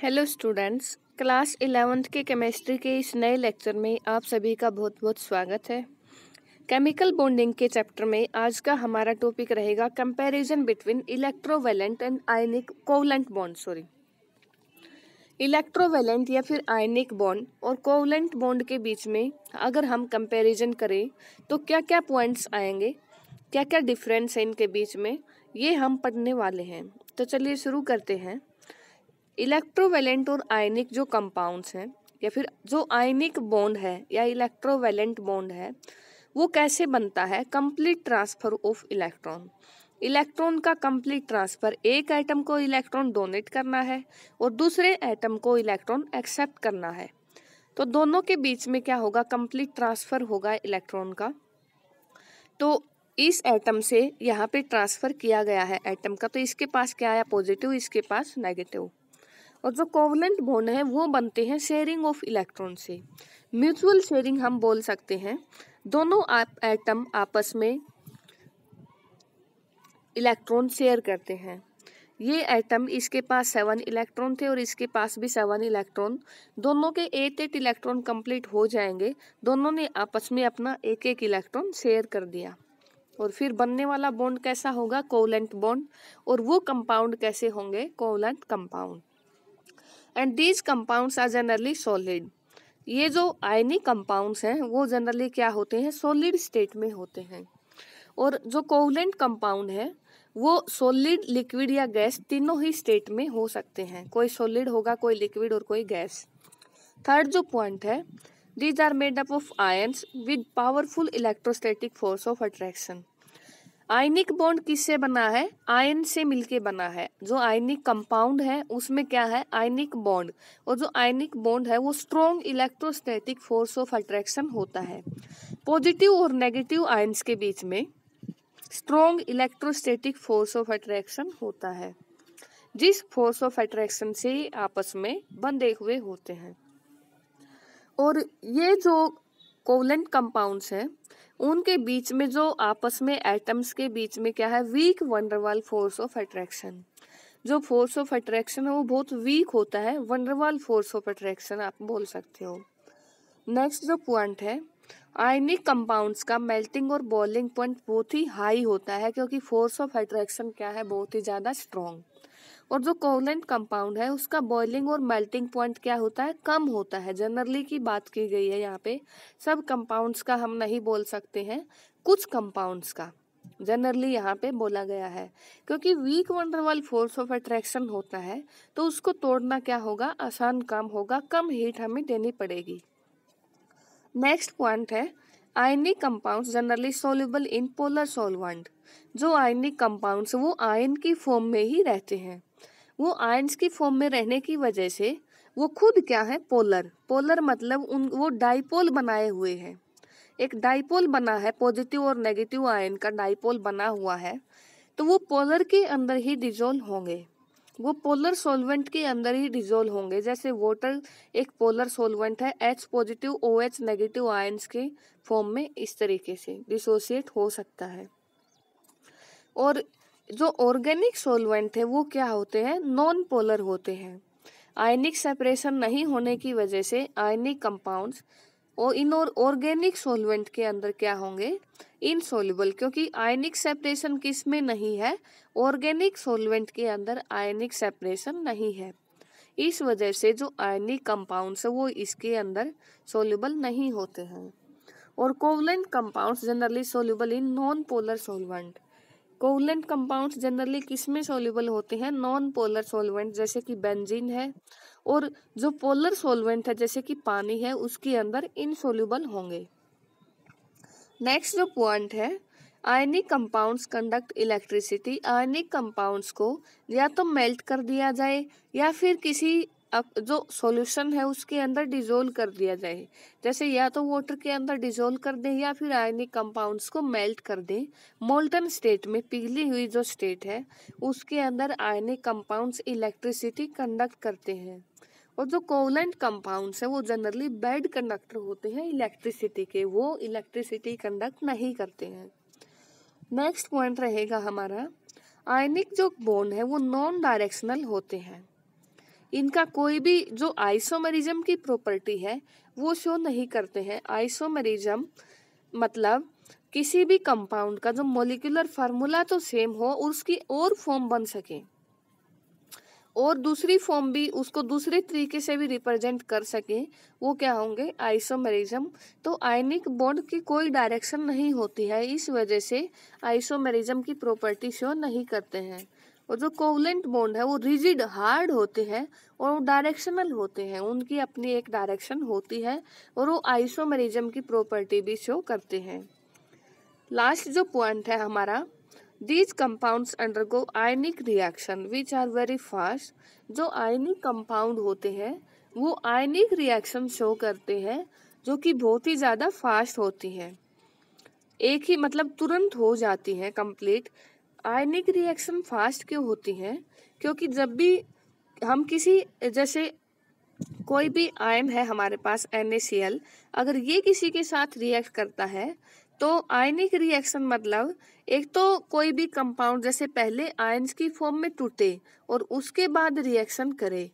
Hello students, class 11th के chemistry के इस नए लेक्चर में आप सभी का बहुत बहुत स्वागत है। केमिकल बॉन्डिंग के चैप्टर में आज का हमारा टॉपिक रहेगा comparison between electrovalent and ionic covalent bond. Electrovalent या फिर आयनिक बॉन्ड और कोवलेंट बॉन्ड के बीच में अगर हम कंपैरिजन करें तो क्या क्या पॉइंट्स आएंगे, क्या क्या डिफरेंस है इनके बीच में, ये हम पढ़ने वाले हैं। तो चलिए शुरू करते हैं। इलेक्ट्रोवैलेंट और आयनिक जो कंपाउंड्स हैं या फिर जो आयनिक बॉन्ड है या इलेक्ट्रोवैलेंट बॉन्ड है वो कैसे बनता है। Complete transfer of electron, electron का कंप्लीट ट्रांसफर, एक एटम को इलेक्ट्रॉन डोनेट करना है और दूसरे एटम को इलेक्ट्रॉन एक्सेप्ट करना है। तो दोनों के बीच में क्या होगा, कंप्लीट ट्रांसफर होगा इलेक्ट्रॉन का। तो इस एटम से यहाँ पे ट्रांसफर किया गया है एटम का, तो इसके पास क्या आया, पॉजिटिव, इसके पास नेगेटिव। और जो कोवलेंट बॉन्ड है वो बनते हैं शेयरिंग ऑफ इलेक्ट्रॉन से, म्यूचुअल शेयरिंग हम बोल सकते हैं। दोनों एटम आपस में इलेक्ट्रॉन शेयर करते हैं। ये एटम, इसके पास 7 इलेक्ट्रॉन थे और इसके पास भी 7 इलेक्ट्रॉन, दोनों के 8 इलेक्ट्रॉन कंप्लीट हो जाएंगे। दोनों ने आपस में अपना एक एक इलेक्ट्रॉन शेयर कर दिया और फिर बनने वाला बॉन्ड कैसा होगा, कोवलेंट बॉन्ड। और वो कंपाउंड कैसे होंगे, covalent compound. And these compounds are generally solid. ये जो आयनिक कंपाउंड्स हैं वो जनरली क्या होते हैं, सॉलिड स्टेट में होते हैं। और जो कोवलेंट कंपाउंड है वो सॉलिड, लिक्विड या गैस तीनों ही स्टेट में हो सकते हैं। कोई सॉलिड होगा, कोई लिक्विड और कोई गैस। थर्ड जो पॉइंट है, these are made up of ions with powerful electrostatic force of attraction. Ionic bond किससे बना है, आयन से मिलके बना है। जो आयनिक कंपाउंड है उसमें क्या है, आयनिक बॉन्ड। और जो आयनिक बॉन्ड है वो strong electrostatic force of attraction होता है। पॉजिटिव और नेगेटिव आयंस के बीच में strong electrostatic force of attraction होता है, जिस फोर्स ऑफ अट्रैक्शन से आपस में बंधे हुए होते हैं। और ये जो कोवलेंट कंपाउंड्स हैं उनके बीच में जो आपस में एटम्स के बीच में क्या है, weak van der Waals force of attraction. जो फोर्स ऑफ अट्रैक्शन है वो बहुत वीक होता है, वंडरवाल फोर्स ऑफ अट्रैक्शन आप बोल सकते हो। नेक्स्ट जो पॉइंट है, आयनिक कंपाउंड्स का मेल्टिंग और बॉइलिंग पॉइंट बहुत ही हाई होता है, क्योंकि फोर्स ऑफ अट्रैक्शन क्या है, बहुत ही ज्यादा स्ट्रॉन्ग। और जो कोवलेंट कंपाउंड है उसका बॉइलिंग और मेल्टिंग पॉइंट क्या होता है, कम होता है। जनरली की बात की गई है यहाँ पे, सब कंपाउंड्स का हम नहीं बोल सकते हैं, कुछ कंपाउंड्स का जनरली यहाँ पे बोला गया है। क्योंकि weak van der Waals force of attraction होता है तो उसको तोड़ना क्या होगा, आसान काम होगा, कम हीट हमें देनी पड़ेगी। नेक्स्ट पॉइंट है, ionic compounds generally soluble in polar solvent. जो आयनिक कंपाउंड्स वो आयन की फॉर्म में ही रहते हैं। वो आयंस की फॉर्म में रहने की वजह से वो खुद क्या है, पोलर। पोलर मतलब वो डाइपोल बनाए हुए हैं। एक डाइपोल बना है, पॉजिटिव और नेगेटिव आयन का डाइपोल बना हुआ है, तो वो पोलर के अंदर ही डिजोल्व होंगे, वो पोलर सॉल्वेंट के अंदर ही डिजोल्व होंगे। जैसे वाटर एक पोलर सॉल्वेंट है, H positive OH negative ions के फॉर्म में इस तरीके से डिसोसिएट हो सकता है। और जो ऑर्गेनिक सॉल्वेंट है वो क्या होते हैं, नॉन पोलर होते हैं। आयनिक सेपरेशन नहीं होने की वजह से आयनिक कंपाउंड्स और इन और ऑर्गेनिक सॉल्वेंट के अंदर क्या होंगे, इनसॉल्युबल। क्योंकि आयनिक सेपरेशन किस में नहीं है, ऑर्गेनिक सॉल्वेंट के अंदर आयनिक सेपरेशन नहीं है। इस वजह से जो आयनिक कंपाउंड्स है वो इसके अंदर सॉल्युबल नहीं होते हैं। और covalent compounds generally soluble in non polar solvent. Covalent compounds generally किसमें सॉल्युबल होते हैं, नॉन पोलर सॉल्वेंट, जैसे कि बेंजीन है। और जो पोलर सॉल्वेंट है जैसे कि पानी है उसके अंदर इनसॉल्युबल होंगे। नेक्स्ट जो पॉइंट है, ionic compounds conduct electricity. Ionic compounds को या तो मेल्ट कर दिया जाए या फिर किसी जो सॉल्यूशन है उसके अंदर डिजोल्व कर दिया जाए। जैसे या तो वाटर के अंदर डिजोल्व कर दें या फिर आयनिक कंपाउंड्स को मेल्ट कर दें। मोल्टन स्टेट में, पिघली हुई जो स्टेट है उसके अंदर आयनिक कंपाउंड्स इलेक्ट्रिसिटी कंडक्ट करते हैं। और जो कोवलेंट कंपाउंड्स है वो जनरली बैड कंडक्टर होते हैं इलेक्ट्रिसिटी के, वो इलेक्ट्रिसिटी कंडक्ट नहीं करते हैं। नेक्स्ट पॉइंट रहेगा हमारा, आयनिक जो बॉन्ड है वो नॉन डायरेक्शनल होते हैं। इनका कोई भी जो आइसोमेरिज्म की प्रॉपर्टी है वो शो नहीं करते हैं। आइसोमेरिज्म मतलब किसी भी कंपाउंड का जो मॉलिक्यूलर फार्मूला तो सेम हो और उसकी और फॉर्म बन सके और दूसरी फॉर्म भी उसको दूसरे तरीके से भी रिप्रेजेंट कर सके, वो क्या होंगे, आइसोमेरिज्म। तो आयनिक बॉन्ड की कोई डायरेक्शन नहीं होती है, इस वजह से आइसोमेरिज्म की प्रॉपर्टी शो नहीं करते हैं। और जो कोवलेंट बॉन्ड है वो रिजिड हार्ड होते हैं और वो डायरेक्शनल होते हैं, उनकी अपनी एक डायरेक्शन होती है और वो आइसोमेरिज्म की प्रॉपर्टी भी शो करते हैं। लास्ट जो पॉइंट है हमारा, These compounds undergo ionic reaction which are very fast। जो आयनिक कंपाउंड होते हैं वो आयनिक रिएक्शन शो करते हैं जो कि बहुत ही ज़्यादा फास्ट होती है, एक ही मतलब तुरंत हो जाती है कंप्लीट। आयनिक रिएक्शन फास्ट क्यों होती है, क्योंकि जब भी हम किसी जैसे कोई भी आयन है हमारे पास NaCl, अगर ये किसी के साथ रिएक्ट करता है तो आयनिक रिएक्शन मतलब एक तो कोई भी कंपाउंड जैसे पहले आयन्स की फॉर्म में टूटे और उसके बाद रिएक्शन करे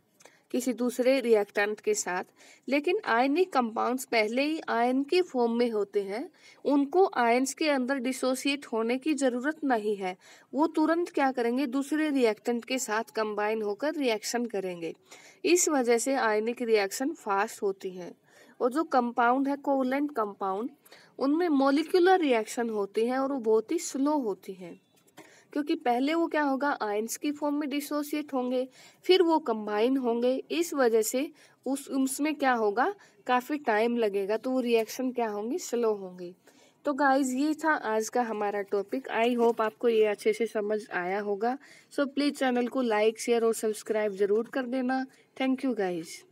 किसी दूसरे रिएक्टेंट के साथ, लेकिन आयनिक कंपाउंड्स पहले ही आयन की फॉर्म में होते हैं, उनको आयन्स के अंदर डिसोसिएट होने की जरूरत नहीं है, वो तुरंत क्या करेंगे, दूसरे रिएक्टेंट के साथ कंबाइन होकर रिएक्शन करेंगे। इस वजह से आयनिक रिएक्शन फास्ट होती है। और जो कंपाउंड है कोवलेंट कंपाउंड, उनमें मॉलिक्यूलर रिएक्शन होती है और वो बहुत ही स्लो होती है, क्योंकि पहले वो क्या होगा, आयंस की फॉर्म में डिसोसिएट होंगे, फिर वो कंबाइन होंगे, इस वजह से उसमें क्या होगा, काफ़ी टाइम लगेगा, तो वो रिएक्शन क्या होंगी, स्लो होंगी। तो गाइज ये था आज का हमारा टॉपिक। आई होप आपको ये अच्छे से समझ आया होगा। सो प्लीज़ चैनल को लाइक शेयर और सब्सक्राइब जरूर कर देना। Thank you guys.